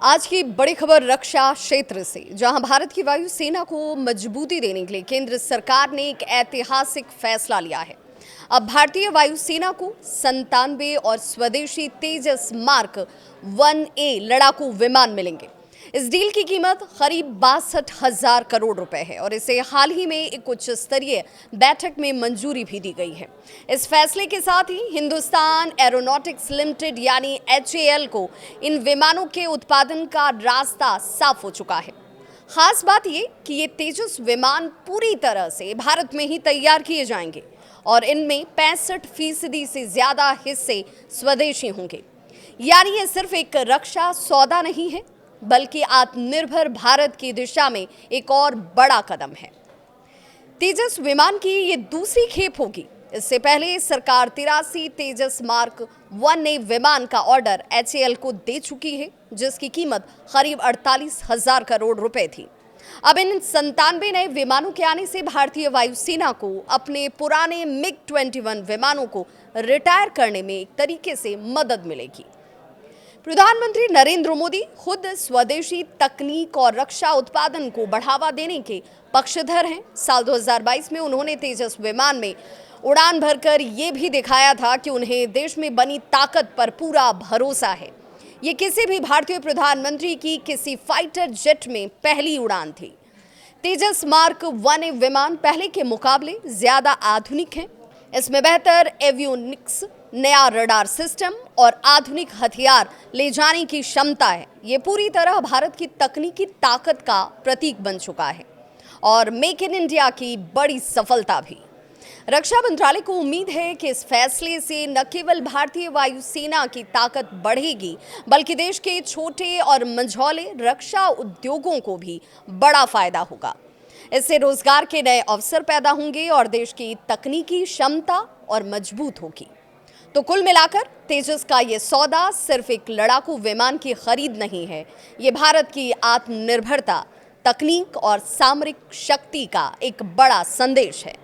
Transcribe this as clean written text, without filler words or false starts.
आज की बड़ी खबर रक्षा क्षेत्र से, जहां भारत की वायुसेना को मजबूती देने के लिए केंद्र सरकार ने एक ऐतिहासिक फैसला लिया है। अब भारतीय वायुसेना को 97 और स्वदेशी तेजस मार्क 1A लड़ाकू विमान मिलेंगे। इस डील की कीमत करीब 62,000 करोड़ रुपए है और इसे हाल ही में एक उच्च स्तरीय बैठक में मंजूरी भी दी गई है। इस फैसले के साथ ही हिंदुस्तान एरोनॉटिक्स लिमिटेड यानी HAL को इन विमानों के उत्पादन का रास्ता साफ हो चुका है। खास बात ये कि ये तेजस विमान पूरी तरह से भारत में ही तैयार किए जाएंगे और इनमें 65% से ज्यादा हिस्से स्वदेशी होंगे। यानी ये सिर्फ एक रक्षा सौदा नहीं है, बल्कि आत्मनिर्भर भारत की दिशा में एक और बड़ा कदम है। तेजस विमान की ये दूसरी खेप होगी। इससे पहले सरकार 83 तेजस मार्क 1A विमान का ऑर्डर HAL को दे चुकी है, जिसकी कीमत करीब 48,000 करोड़ रुपए थी। अब इन 97 नए विमानों के आने से भारतीय वायुसेना को अपने पुराने MiG-21 विमानों को रिटायर करने में एक तरीके से मदद मिलेगी। प्रधानमंत्री नरेंद्र मोदी खुद स्वदेशी तकनीक और रक्षा उत्पादन को बढ़ावा देने के पक्षधर हैं। साल 2022 में उन्होंने तेजस विमान में उड़ान भरकर ये भी दिखाया था कि उन्हें देश में बनी ताकत पर पूरा भरोसा है। ये किसी भी भारतीय प्रधानमंत्री की किसी फाइटर जेट में पहली उड़ान थी। तेजस मार्क 1A विमान पहले के मुकाबले ज्यादा आधुनिक है। इसमें बेहतर एवियोनिक्स, नया रडार सिस्टम और आधुनिक हथियार ले जाने की क्षमता है। ये पूरी तरह भारत की तकनीकी ताकत का प्रतीक बन चुका है और मेक इन इंडिया की बड़ी सफलता भी। रक्षा मंत्रालय को उम्मीद है कि इस फैसले से न केवल भारतीय वायुसेना की ताकत बढ़ेगी, बल्कि देश के छोटे और मझौले रक्षा उद्योगों को भी बड़ा फायदा होगा। इससे रोजगार के नए अवसर पैदा होंगे और देश की तकनीकी क्षमता और मजबूत होगी। तो कुल मिलाकर तेजस का ये सौदा सिर्फ एक लड़ाकू विमान की खरीद नहीं है, ये भारत की आत्मनिर्भरता, तकनीक और सामरिक शक्ति का एक बड़ा संदेश है।